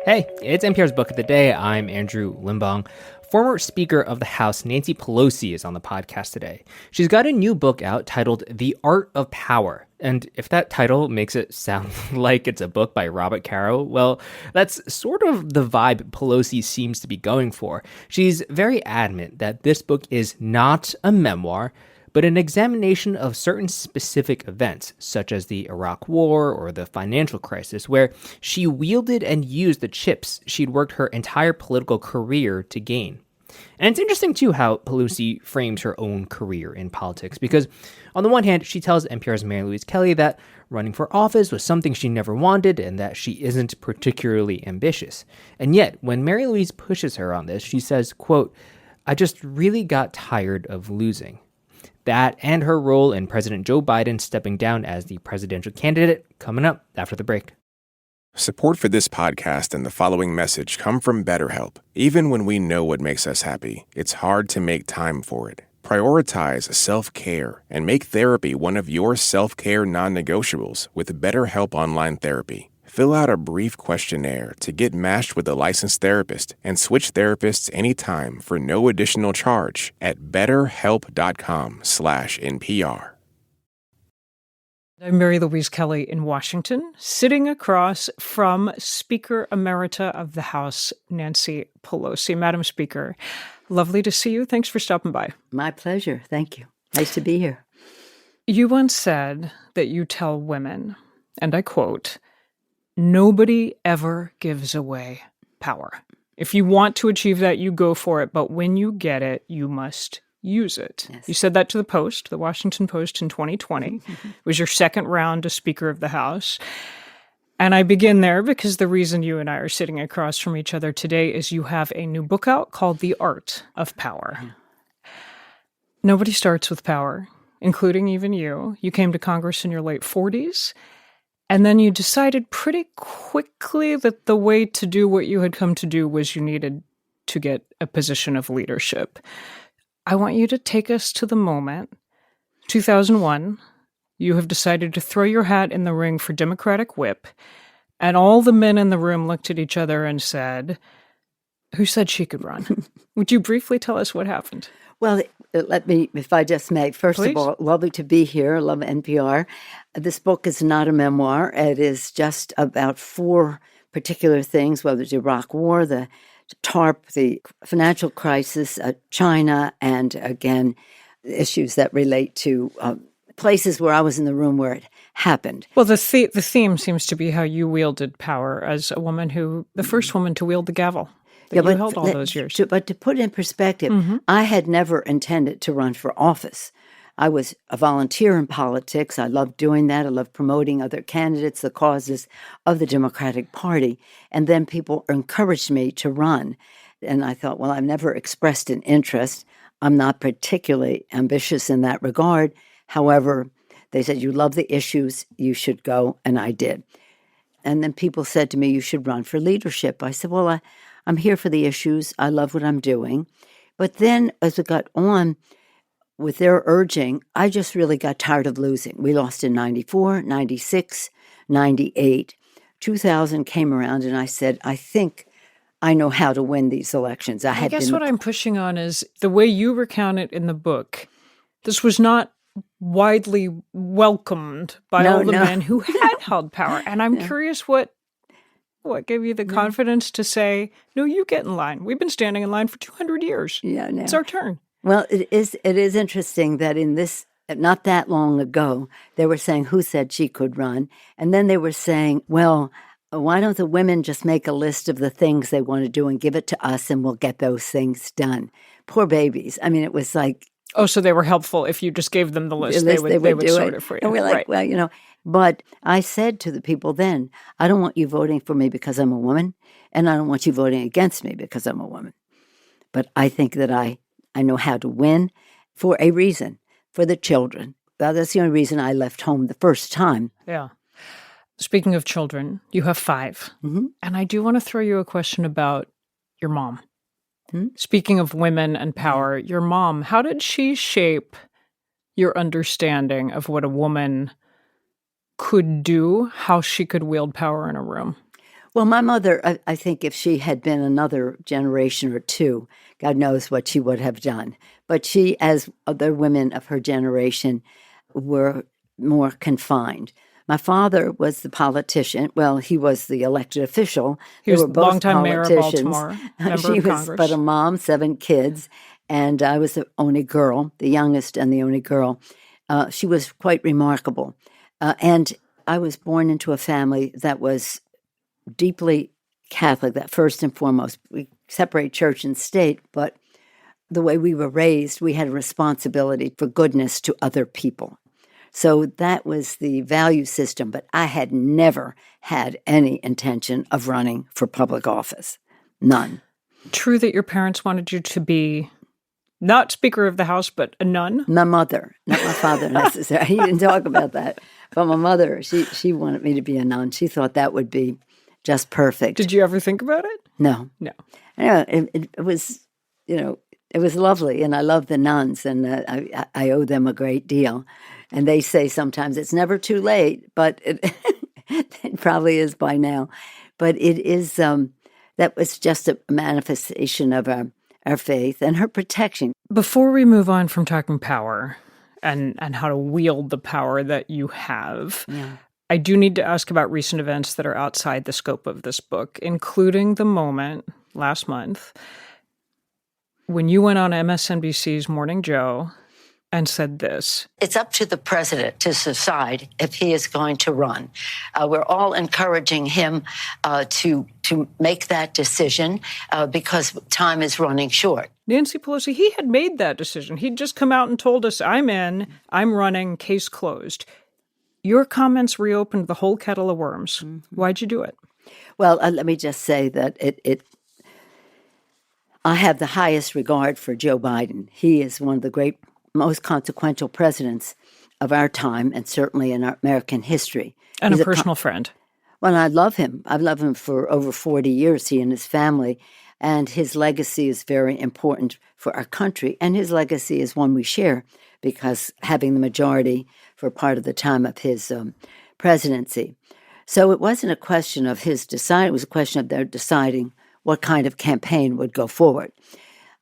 Hey, it's NPR's Book of the Day. I'm Andrew Limbong. Former Speaker of the House Nancy Pelosi is on the podcast today. She's got a new book out titled The Art of Power. And if that title makes it sound like it's a book by Robert Caro, well, that's sort of the vibe Pelosi seems to be going for. She's very adamant that this book is not a memoir, but an examination of certain specific events, such as the Iraq War or the financial crisis, where she wielded and used the chips she'd worked her entire political career to gain. And it's interesting, too, how Pelosi frames her own career in politics, because on the one hand, she tells NPR's Mary Louise Kelly that running for office was something she never wanted and that she isn't particularly ambitious. And yet, when Mary Louise pushes her on this, she says, quote, "I just really got tired of losing." That and her role in President Joe Biden stepping down as the presidential candidate coming up after the break. Support for this podcast and the following message come from BetterHelp. Even when we know what makes us happy, it's hard to make time for it. Prioritize self-care and make therapy one of your self-care non-negotiables with BetterHelp Online Therapy. Fill out a brief questionnaire to get matched with a licensed therapist and switch therapists anytime for no additional charge at betterhelp.com/NPR. I'm Mary Louise Kelly in Washington, sitting across from Speaker Emerita of the House, Nancy Pelosi. Madam Speaker, lovely to see you. Thanks for stopping by. My pleasure. Thank you. Nice to be here. You once said that you tell women, and I quote, "Nobody ever gives away power. If you want to achieve that, you go for it. But when you get it, you must use it." Yes. You said that to the Post, the Washington Post in 2020. It was your second round as Speaker of the House. And I begin there because the reason you and I are sitting across from each other today is you have a new book out called The Art of Power. Nobody starts with power, including even you. You came to Congress in your late 40s. And then you decided pretty quickly that the way to do what you had come to do was you needed to get a position of leadership. I want you to take us to the moment. 2001, you have decided to throw your hat in the ring for Democratic whip, and all the men in the room looked at each other and said, "Who said she could run?" Would you briefly tell us what happened? Well, let me, if I just may, first Please. of all, lovely to be here. I love NPR. This book is not a memoir. It is just about four particular things, whether it's the Iraq War, the TARP, the financial crisis, China, and again, issues that relate to places where I was in the room where it happened. Well, the theme seems to be how you wielded power as a woman the first woman to wield the gavel. You held all those years. But to put in perspective, I had never intended to run for office. I was a volunteer in politics. I loved doing that. I loved promoting other candidates, the causes of the Democratic Party. And then people encouraged me to run. And I thought, well, I've never expressed an interest. I'm not particularly ambitious in that regard. However, they said, "You love the issues, you should go." And I did. And then people said to me, "You should run for leadership." I said, well, I'm here for the issues. I love what I'm doing. But then as it got on with their urging, I just really got tired of losing. We lost in 94, 96, 98. 2000 came around and I said, I think I know how to win these elections. I guess what I'm pushing on is the way you recount it in the book. This was not widely welcomed by all the men who had held power. And I'm curious what gave you the confidence to say, "No, you get in line. We've been standing in line for 200 years. It's our turn." Well, it is interesting that in this, not that long ago, they were saying, "Who said she could run?" And then they were saying, well, why don't the women just make a list of the things they want to do and give it to us and we'll get those things done? Poor babies. I mean, it was like... Oh, so they were helpful. If you just gave them the list, they would sort it for you. And we're like, well, but I said to the people then, I don't want you voting for me because I'm a woman, and I don't want you voting against me because I'm a woman. But I think that I know how to win for a reason, for the children. Well, that's the only reason I left home the first time. Yeah. Speaking of children, you have 5. Mm-hmm. And I do want to throw you a question about your mom. Speaking of women and power, your mom, how did she shape your understanding of what a woman could do, how she could wield power in a room? Well, my mother, I think if she had been another generation or two, God knows what she would have done. But she, as other women of her generation, were more confined. My father was the politician. Well, he was the elected official. He was were both longtime mayor of politicians. Baltimore, member She of was Congress. but a mom, 7 kids, and I was the only girl, the youngest and the only girl. She was quite remarkable. And I was born into a family that was deeply Catholic, that first and foremost. We separate church and state, but the way we were raised, we had a responsibility for goodness to other people. So that was the value system, but I had never had any intention of running for public office. None. True that your parents wanted you to be not Speaker of the House, but a nun? My mother, not my father necessarily. He didn't talk about that. But my mother, she wanted me to be a nun. She thought that would be just perfect. Did you ever think about it? No. No. Anyway, it was, it was lovely, and I love the nuns, and I owe them a great deal. And they say sometimes it's never too late, but it probably is by now. But it is, that was just a manifestation of our faith and her protection. Before we move on from talking power and how to wield the power that you have, I do need to ask about recent events that are outside the scope of this book, including the moment last month when you went on MSNBC's Morning Joe and said this. It's up to the president to decide if he is going to run. We're all encouraging him to make that decision because time is running short. Nancy Pelosi, he had made that decision. He'd just come out and told us, I'm in, I'm running, case closed. Your comments reopened the whole kettle of worms. Mm-hmm. Why'd you do it? Well, let me just say that I have the highest regard for Joe Biden. He is one of the most consequential presidents of our time, and certainly in our American history. And He's a personal friend. Well, I love him. I've loved him for over 40 years, he and his family, and his legacy is very important for our country, and his legacy is one we share because having the majority for part of the time of his presidency. So it wasn't a question of his deciding, it was a question of their deciding what kind of campaign would go forward.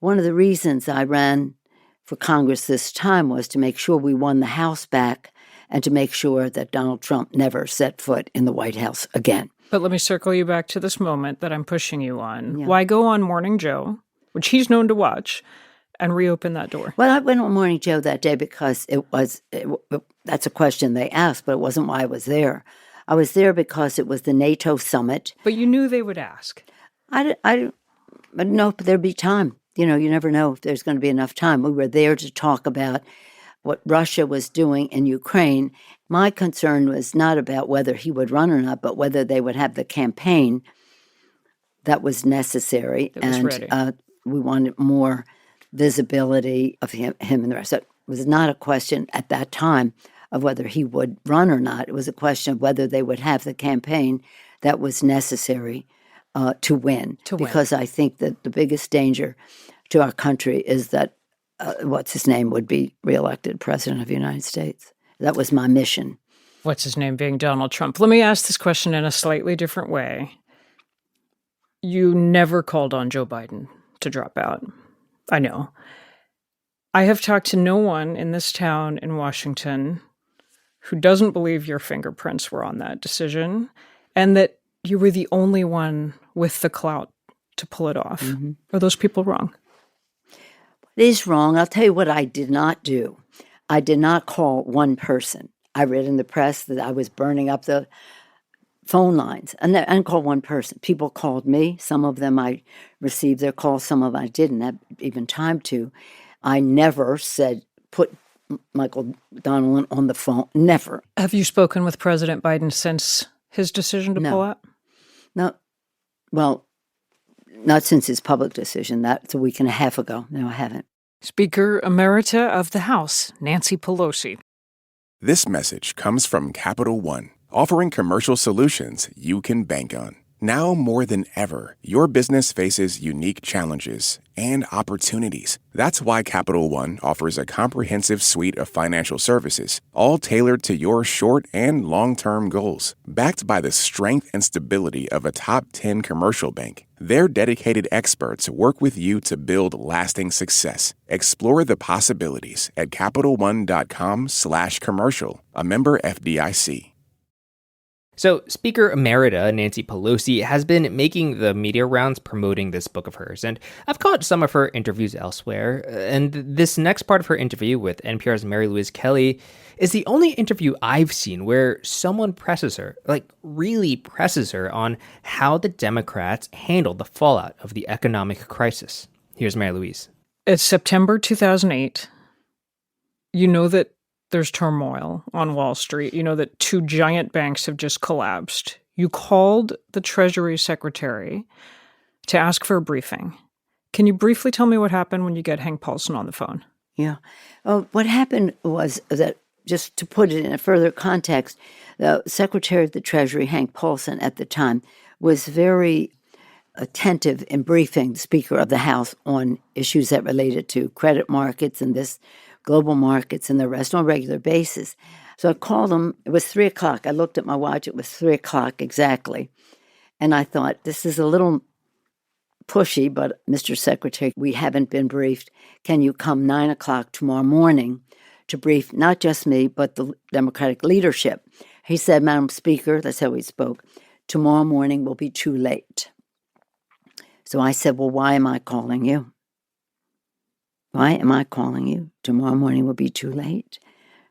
One of the reasons I ran for Congress this time was to make sure we won the House back and to make sure that Donald Trump never set foot in the White House again. But let me circle you back to this moment that I'm pushing you on. Yeah. Why go on Morning Joe, which he's known to watch, and reopen that door? Well, I went on Morning Joe that day because that's a question they asked, but it wasn't why I was there. I was there because it was the NATO summit. But you knew they would ask. I didn't know if there'd be time. You never know if there's going to be enough time. We were there to talk about what Russia was doing in Ukraine. My concern was not about whether he would run or not, but whether they would have the campaign that was necessary. And we wanted more visibility of him and the rest. So it was not a question at that time of whether he would run or not. It was a question of whether they would have the campaign that was necessary to win. Because I think that the biggest danger to our country is that what's-his-name would be reelected president of the United States. That was my mission. What's-his-name being Donald Trump. Let me ask this question in a slightly different way. You never called on Joe Biden to drop out. I know. I have talked to no one in this town in Washington who doesn't believe your fingerprints were on that decision and that you were the only one with the clout to pull it off. Mm-hmm. Are those people wrong? It is wrong. I'll tell you what I did not do. I did not call one person. I read in the press that I was burning up the phone lines. And I didn't call one person. People called me. Some of them I received their calls. Some of them I didn't have even time to. I never said, put Michael Donilon on the phone. Never. Have you spoken with President Biden since his decision to pull out? No. Well, not since his public decision. That's a week and a half ago. No, I haven't. Speaker Emerita of the House, Nancy Pelosi. This message comes from Capital One, offering commercial solutions you can bank on. Now more than ever, your business faces unique challenges and opportunities. That's why Capital One offers a comprehensive suite of financial services, all tailored to your short and long-term goals. Backed by the strength and stability of a top 10 commercial bank, their dedicated experts work with you to build lasting success. Explore the possibilities at CapitalOne.com/commercial, a member FDIC. So, Speaker Emerita Nancy Pelosi has been making the media rounds promoting this book of hers, and I've caught some of her interviews elsewhere. And this next part of her interview with NPR's Mary Louise Kelly is the only interview I've seen where someone presses her, like really presses her, on how the Democrats handled the fallout of the economic crisis. Here's Mary Louise. It's September 2008. You know that there's turmoil on Wall Street. You know that 2 giant banks have just collapsed. You called the Treasury Secretary to ask for a briefing. Can you briefly tell me what happened when you get Hank Paulson on the phone? Yeah. What happened was that, just to put it in a further context, the Secretary of the Treasury, Hank Paulson, at the time, was very attentive in briefing the Speaker of the House on issues that related to credit markets and this global markets and the rest on a regular basis. So I called him. It was 3 o'clock. I looked at my watch. It was 3 o'clock exactly. And I thought, this is a little pushy, but Mr. Secretary, we haven't been briefed. Can you come 9 o'clock tomorrow morning to brief not just me, but the Democratic leadership? He said, Madam Speaker, that's how he spoke, tomorrow morning will be too late. So I said, well, why am I calling you? Why am I calling you? Tomorrow morning will be too late.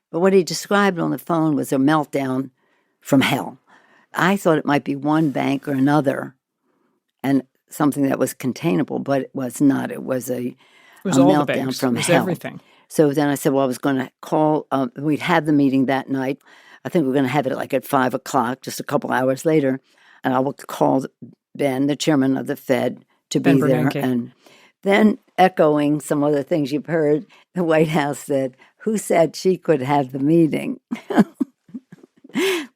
But what he described on the phone was a meltdown from hell. I thought it might be one bank or another and something that was containable, but it was not. It was a meltdown from hell. Everything. So then I said, well, I was going to call, we'd have the meeting that night. I think we're going to have it like at 5 o'clock, just a couple hours later. And I will call Ben, the chairman of the Fed, to be there. And then, echoing some other things you've heard, the White House said, who said she could have the meeting?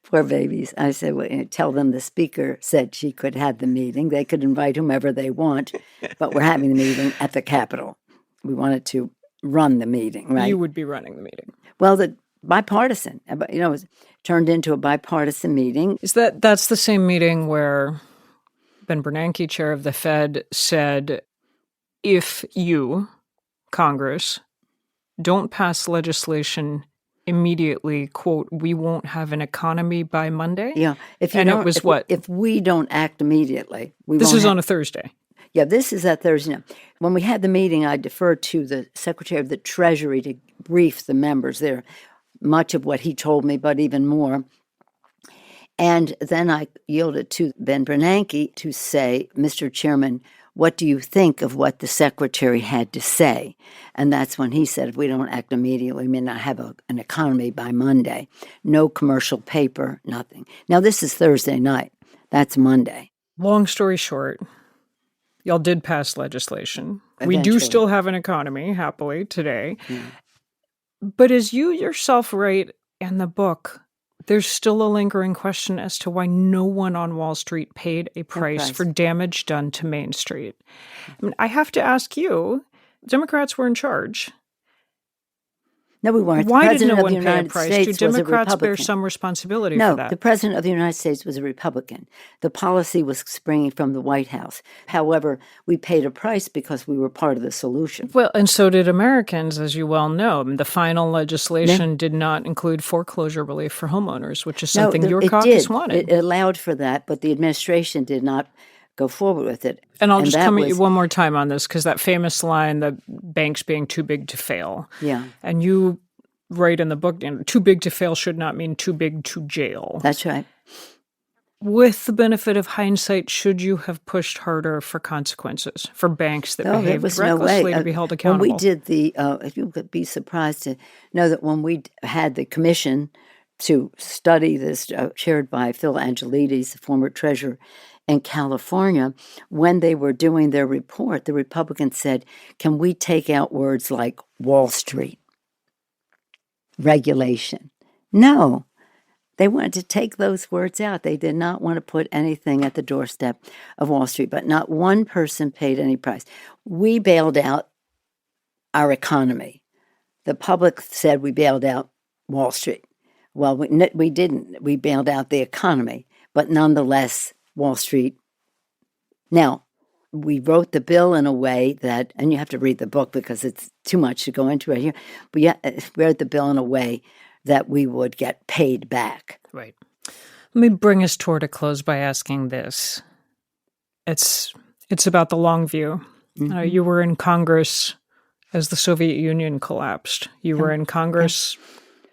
Poor babies. I said, well, tell them the Speaker said she could have the meeting. They could invite whomever they want, but we're having the meeting at the Capitol. We wanted to run the meeting, right? You would be running the meeting. Well, the bipartisan, it was turned into a bipartisan meeting. That's the same meeting where Ben Bernanke, chair of the Fed, said, if you, Congress, don't pass legislation immediately, quote, we won't have an economy by Monday? Yeah. If we don't act immediately. This is on a Thursday. Yeah, this is that Thursday. When we had the meeting, I deferred to the Secretary of the Treasury to brief the members there. Much of what he told me, but even more. And then I yielded to Ben Bernanke to say, Mr. Chairman, what do you think of what the Secretary had to say? And that's when he said, if we don't act immediately, we may not have an economy by Monday. No commercial paper, nothing. Now, this is Thursday night. That's Monday. Long story short, y'all did pass legislation. Eventually. We do still have an economy, happily, today. Yeah. But as you yourself write in the book, there's still a lingering question as to why no one on Wall Street paid a price for damage done to Main Street. I mean, I have to ask you, Democrats were in charge. No, we weren't. Why did no one pay a price? Do Democrats bear some responsibility for that? No, the President of the United States was a Republican. The policy was springing from the White House. However, we paid a price because we were part of the solution. Well, and so did Americans, as you well know. I mean, the final legislation did not include foreclosure relief for homeowners, which is something your caucus wanted. It allowed for that, but the administration did not go forward with it. And I'll just come at you one more time on this, because that famous line, the banks being too big to fail. Yeah. And you write in the book, too big to fail should not mean too big to jail. That's right. With the benefit of hindsight, should you have pushed harder for consequences for banks that behaved recklessly to be held accountable? When we did you could be surprised to know that when we had the commission to study this, chaired by Phil Angelides, the former treasurer in California, when they were doing their report, the Republicans said, can we take out words like Wall Street, regulation? No. They wanted to take those words out. They did not want to put anything at the doorstep of Wall Street, but not one person paid any price. We bailed out our economy. The public said we bailed out Wall Street. Well, we didn't. We bailed out the economy, but nonetheless, Wall Street. Now, we wrote the bill in a way that, and you have to read the book because it's too much to go into right here, but we wrote the bill in a way that we would get paid back. Right. Let me bring us toward a close by asking this. It's about the long view. Mm-hmm. You were in Congress as the Soviet Union collapsed. You were in Congress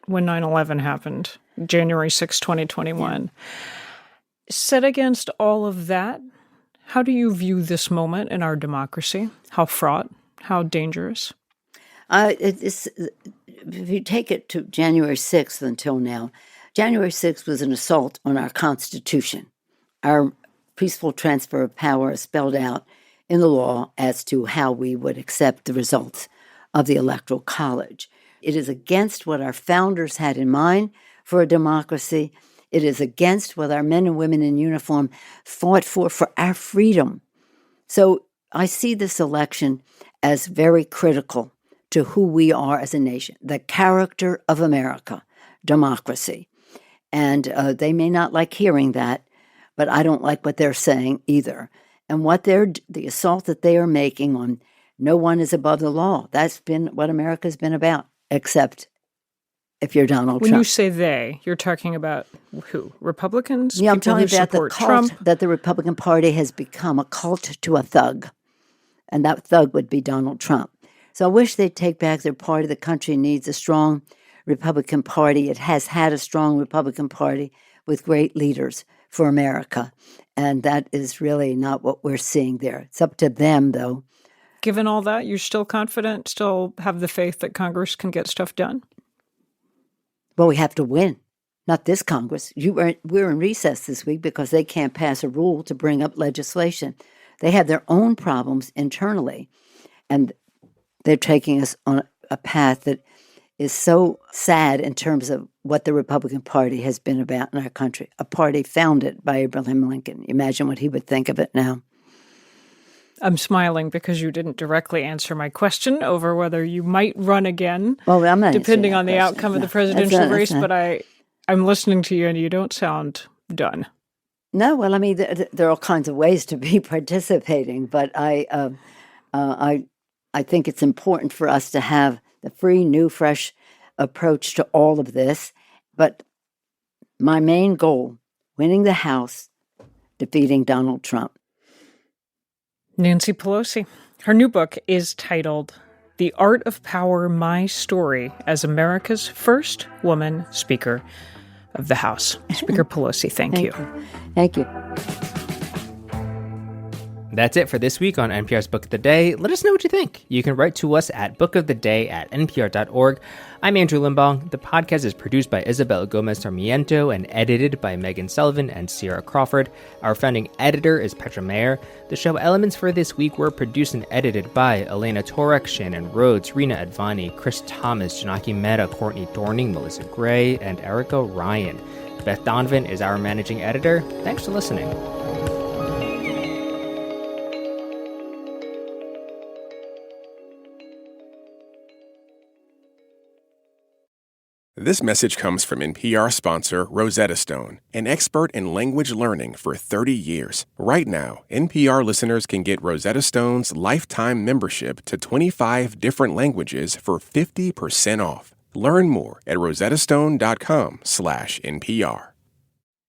when 9/11 happened, January 6, 2021. Yeah. Set against all of that, how do you view this moment in our democracy? How fraught? How dangerous? If you take it to January 6th until now, January 6th was an assault on our Constitution. Our peaceful transfer of power is spelled out in the law as to how we would accept the results of the Electoral College. It is against what our founders had in mind for a democracy. It is against what our men and women in uniform fought for our freedom. So I see this election as very critical to who we are as a nation, the character of America, democracy. And they may not like hearing that, but I don't like what they're saying either. And the assault that they are making on no one is above the law, that's been what America's been about, except if you're Donald Trump. When you say they, you're talking about who? Republicans? Yeah, I'm talking about the cult Trump? that the Republican Party has become a cult to a thug. And that thug would be Donald Trump. So I wish they'd take back their party. The country needs a strong Republican Party. It has had a strong Republican Party with great leaders for America. And that is really not what we're seeing there. It's up to them, though. Given all that, you're still confident, still have the faith that Congress can get stuff done? Well, we have to win. Not this Congress. We're in recess this week because they can't pass a rule to bring up legislation. They have their own problems internally. And they're taking us on a path that is so sad in terms of what the Republican Party has been about in our country, a party founded by Abraham Lincoln. Imagine what he would think of it now. I'm smiling because you didn't directly answer my question over whether you might run again, well, I'm not depending on the outcome of the presidential race, but I'm listening to you and you don't sound done. No, well, I mean, there are all kinds of ways to be participating, but I think it's important for us to have the free, new, fresh approach to all of this. But my main goal, winning the House, defeating Donald Trump. Nancy Pelosi. Her new book is titled The Art of Power, My Story as America's First Woman Speaker of the House. Speaker Pelosi, thank you. Thank you. That's it for this week on NPR's Book of the Day. Let us know what you think. You can write to us at bookoftheday@npr.org. I'm Andrew Limbong. The podcast is produced by Isabel Gomez Sarmiento and edited by Megan Sullivan and Sierra Crawford. Our founding editor is Petra Mayer. The show elements for this week were produced and edited by Elena Torek, Shannon Rhodes, Rina Advani, Chris Thomas, Janaki Mehta, Courtney Dorning, Melissa Gray, and Erica Ryan. Beth Donovan is our managing editor. Thanks for listening. This message comes from NPR sponsor Rosetta Stone, an expert in language learning for 30 years. Right now, NPR listeners can get Rosetta Stone's lifetime membership to 25 different languages for 50% off. Learn more at rosettastone.com/NPR.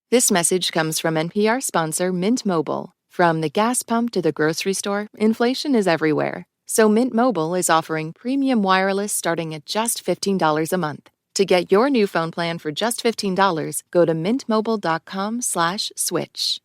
This message comes from NPR sponsor Mint Mobile. From the gas pump to the grocery store, inflation is everywhere. So Mint Mobile is offering premium wireless starting at just $15 a month. To get your new phone plan for just $15, go to mintmobile.com/switch.